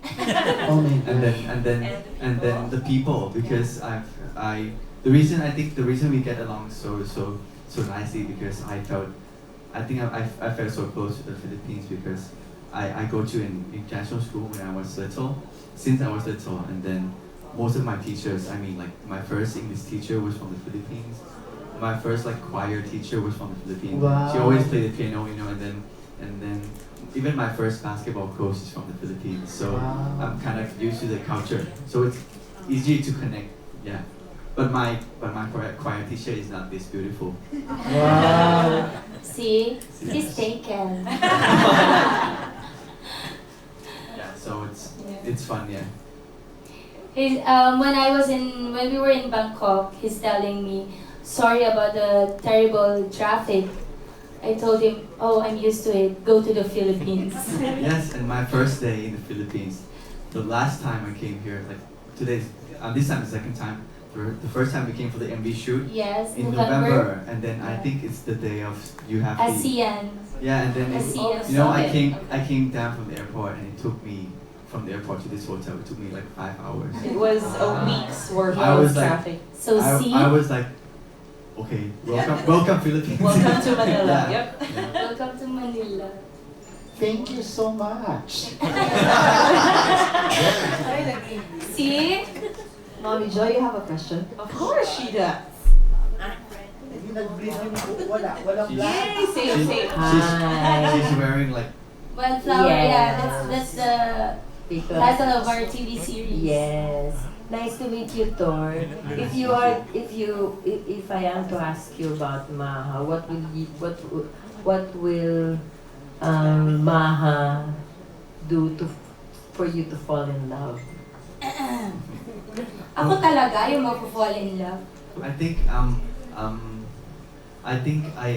Oh my and then gosh. and then the people, because the reason I think the reason we get along so nicely, because I think I felt so close to the Philippines, because I go to an international school when I was little, since I was little, and then most of my teachers, I mean, like my first English teacher was from the Philippines, my first like choir teacher was from the Philippines. She Wow. always played the piano, and then even my first basketball coach is from the Philippines. So Wow. I'm kind of used to the culture, so it's easy to connect. Yeah, but my choir teacher is not this beautiful. Wow. See, he's Yes. taken. Yeah, so it's fun. Yeah. When we were in Bangkok, he's telling me, sorry about the terrible traffic. I told him, oh, I'm used to it. Go to the Philippines. Yes, and my first day in the Philippines, the last time I came here, like today's, this time the second time. The first time we came for the MV shoot Yes, in November, and then I think it's the day of you have the ASEAN. yeah, and then ASEAN. you know Summit. I came down from the airport, and it took me from the airport to this hotel. It took me like 5 hours. It was a week's worth I of was like- traffic. So see, I was like, okay, welcome Philippines. Welcome to Manila. Yeah. Yep. Yeah. welcome to Manila. Thank you so much. See? Mommy Joy, you have a question? Of course she does. Hindi nag-breathe yung walang She's- black. Yay, same, same. Hi. She's wearing like Wildflower, Yes. yeah, that's the Because title of our TV series. yes, nice to meet you, Tor. If I am to ask you about Maha, what will Maha do for you to fall in love? Ako talaga yung mag-fall in love. I think I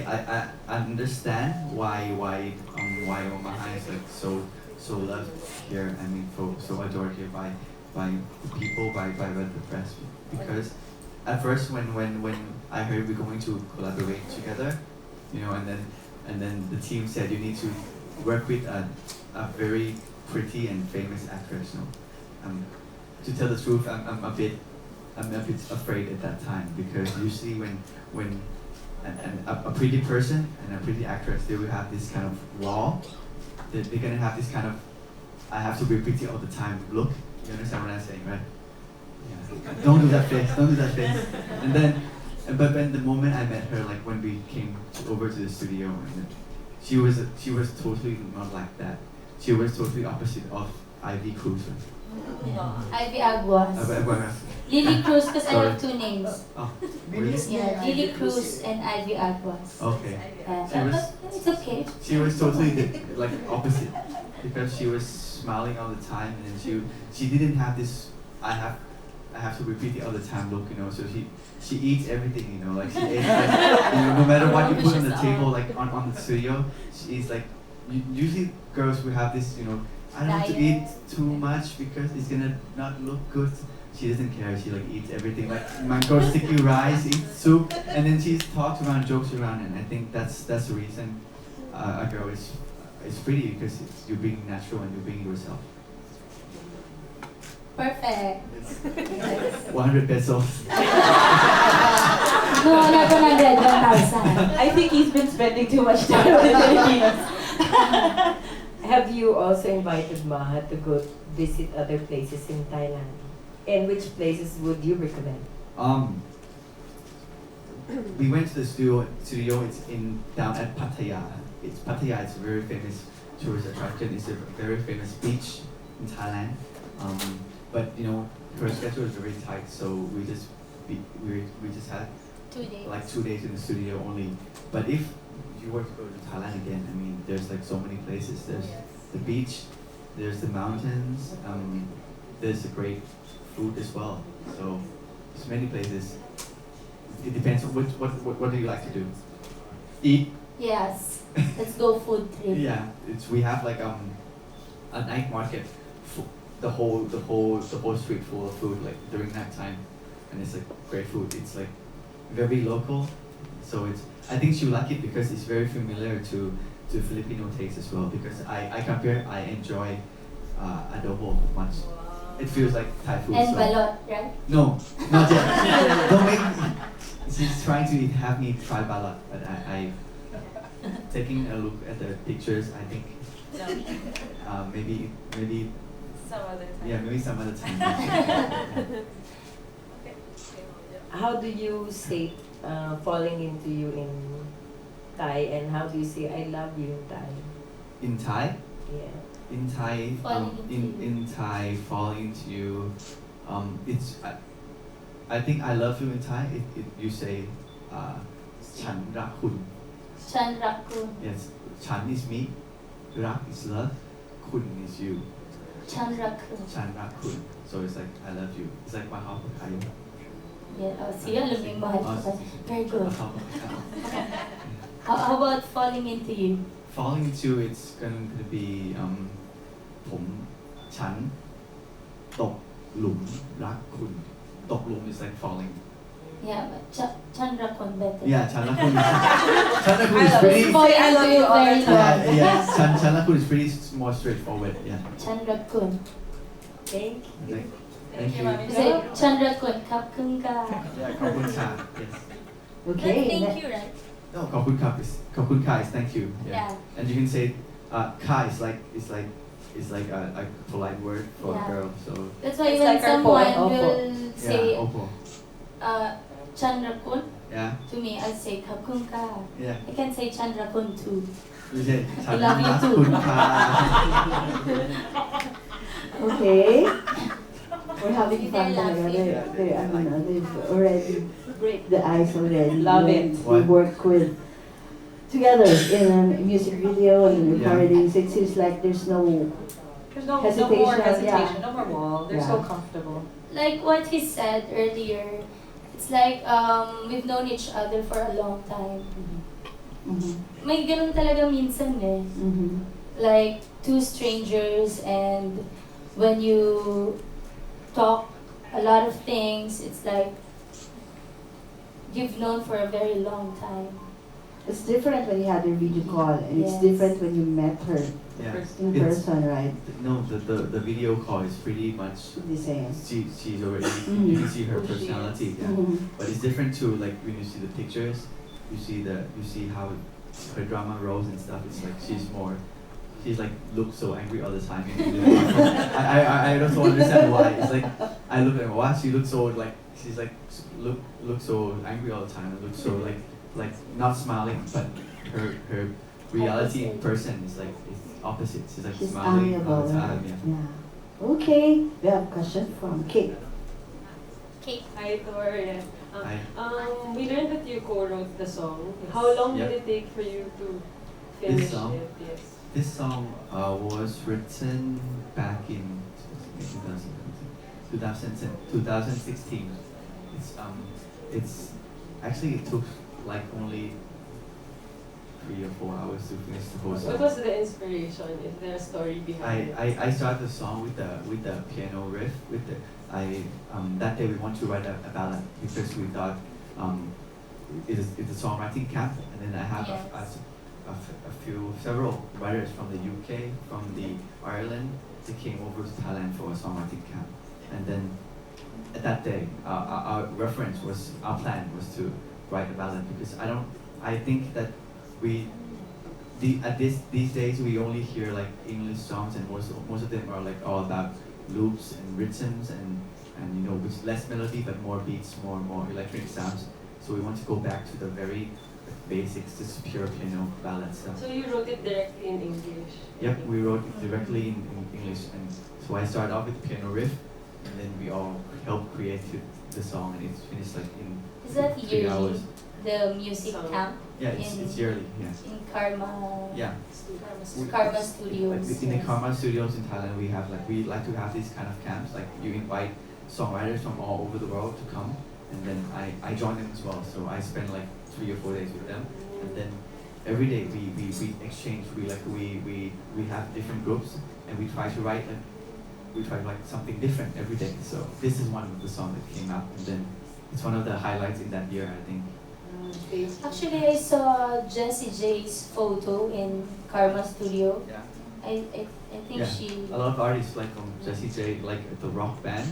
understand why Omaha is like so loved here. I mean, so adored here by the people, by the press. Because at first when I heard we're going to collaborate together, you know, and then the team said you need to work with a very pretty and famous actress. You know, to tell the truth, I'm a bit afraid at that time, because usually when a pretty person and a pretty actress, they will have this kind of wall. They're gonna have this kind of I have to be pretty all the time look. You understand what I'm saying, right? Yeah. Don't do that face. Don't do that face. And then, but when the moment I met her, like when we came over to the studio, and then she was totally not like that. She was totally opposite of Ivy Cruz. Ivy Aguas. Lily Cruz, because I have two names. Oh, really? Bilis niya Yeah, yung Lily Ivy Cruz and Ivy Aguas. Okay. She was But it's okay. she was totally like opposite, because she was smiling all the time, and she didn't have this I have to repeat it all the time look, you know. So she eats everything, you know, like she ate like, you know, no matter what you put on the table, like on the studio, she eats like usually girls will have this, you know, I don't have to eat too much because it's gonna not look good. She doesn't care. She like eats everything. Like mango sticky rice, eats soup, and then she talks around, jokes around, and I think that's the reason a girl is pretty, because you're being natural and you're being yourself. Perfect. 100 pesos. No, not 100, 1,000. I think he's been spending too much time in the Philippines. Have you also invited Maha to go visit other places in Thailand? And which places would you recommend? We went to the studio. It's down at Pattaya. Pattaya. It's a very famous tourist attraction. It's a very famous beach in Thailand. But you know, her schedule is very tight, so we just had 2 days. like 2 days in the studio only. But if you were to go to Thailand again, I mean, there's like so many places. There's the beach, there's the mountains, there's a great food as well. So there's many places. It depends on what do you like to do? Eat. Yes. Let's go food trip. Yeah, we have like a night market, the whole street full of food, like during that time, and it's like great food. It's like very local, so I think she'll like it because it's very familiar to Filipino taste as well. Because I compare, I enjoy adobo much. It feels like Thai food. And so. balot, right? No, not yet. Don't make. She's trying to have me try balat, but I taking a look at the pictures. I think maybe Some other time. yeah, maybe some other time. How do you say falling into you in Thai, and how do you say I love you in Thai? In Thai, Yeah. in Thai, Falling into you. in Thai, falling into you. It's I think I love you in Thai. You say, Chan rak kun. Chan rakun. Yes, Chan is me, rak is love, kun is you. Chan rakun. Chan rak kun. So it's like I love you. It's like Maha Pakayo. Yeah, oh, see, alam yung mahal ko ka. Very good. Maha Pakayo. How about falling into you? Falling into it's going to be ผมฉันตกหลุมรักคุณตกหลุม is like falling. Yeah, but Chan rakun better. Yeah, Chan rak kun is pretty. Falling I love into you you all very the long. Yeah, yeah. Chan rak kun is pretty more straightforward. Yeah. Chan rakun. Thank you. Like, Thank you, Mami. You say Chan rakun, kapkun ka. Yeah, ขอบคุณค่ะ Yes. Okay. Thank you, right? No, ขอบคุณค่ะ is ขอบคุณค่ะ is thank you. Yeah. And you can say, ka is like a polite word for Yeah. a girl. So That's why It's when like our someone poem, will say yeah, opo. Chan rakun Yeah, to me, I say kapkun ka. yeah. I can say Chan rakun too. You say, I love you too. ขอบคุณค่ะ Okay. We're having fun They're talaga. laughing. They've already break the ice already. Love When it. We What? work with together in a music video and Yeah. recordings. It seems like there's no There's no more Hesitation, hesitation, yeah. no more wall. They're so Yeah. comfortable. Like what he said earlier, it's like we've known each other for a long time. Mhm. May ganun talaga minsan eh. Mhm. Like two strangers, and when you talk a lot of things, it's like you've known for a very long time. It's different when you had your video call, and it's Yes. different when you met her Yeah. in It's- person, right? No, the video call is pretty much. The same. She's already. Mhm. You can see her Who she is. personality. Yeah. Mhm. But it's different too. Like when you see the pictures, you see how her drama rolls and stuff. It's like she's like looks so angry all the time. I don't understand why. It's like I look at her, wow, she looks so like she's like look so angry all the time. It looks so like not smiling, but her reality in person is like it's opposite. She's like She's smiling all amiable, the time. right? Yeah. Yeah. Okay. We have a question from Kate. Okay. Hi, Tor. Yeah. Hi. We learned that you co-wrote the song. How long Yep. did it take for you to finish song? it? Yes. This song was written back in 2016. It's actually it took like only 3 or 4 hours to finish the whole What song. was the inspiration? Is there a story behind it? I started the song with the piano riff that day we wanted to write a ballad because we thought it's a songwriting camp, and then I have Yes. several writers from the UK, from the Ireland. They came over to Thailand for a songwriting camp, and then at that day our plan was to write a ballad because I think that these days we only hear like English songs, and most of them are like all about loops and rhythms and with less melody but more beats, more electric sounds. So we want to go back to the very basics, just pure piano ballad stuff. So you wrote it directly in English? Yep, we wrote it directly in English, and so I started off with the piano riff, and then we all helped create the song, and it's finished like in Is that 3 yearly? hours. The music Song. camp Yeah, it's yearly. Yeah, in Karma yeah. Karma Studios. Like in the yes. Karma Studios in Thailand, we like to have these kind of camps. Like you invite songwriters from all over the world to come, and then I join them as well. So I spend like 3 or 4 days with them, and then every day we exchange. We have different groups, and we try to write something different every day. So this is one of the songs that came out, and then it's one of the highlights in that year, I think. Actually, I saw Jessie J's photo in Karma Studio. Yeah. I I think Yeah, she. a lot of artists like Jessie J, like the rock band,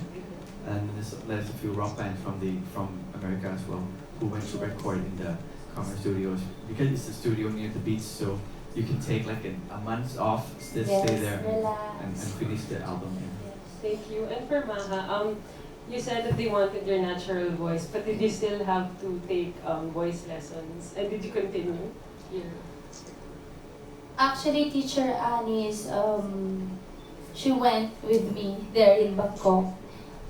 and there's a few rock bands from America as well who went to record in the Commerce Studios because it's a studio near the beach, so you can take like a month off, stay there, and finish the album. Thank you. And for Maha, you said that they wanted your natural voice, but did you still have to take voice lessons? And did you continue? Yeah. Actually, teacher Annie's, she went with me there in Bangkok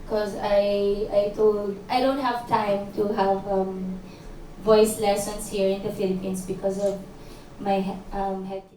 because I told I don't have time to have voice lessons here in the Philippines because of my hectic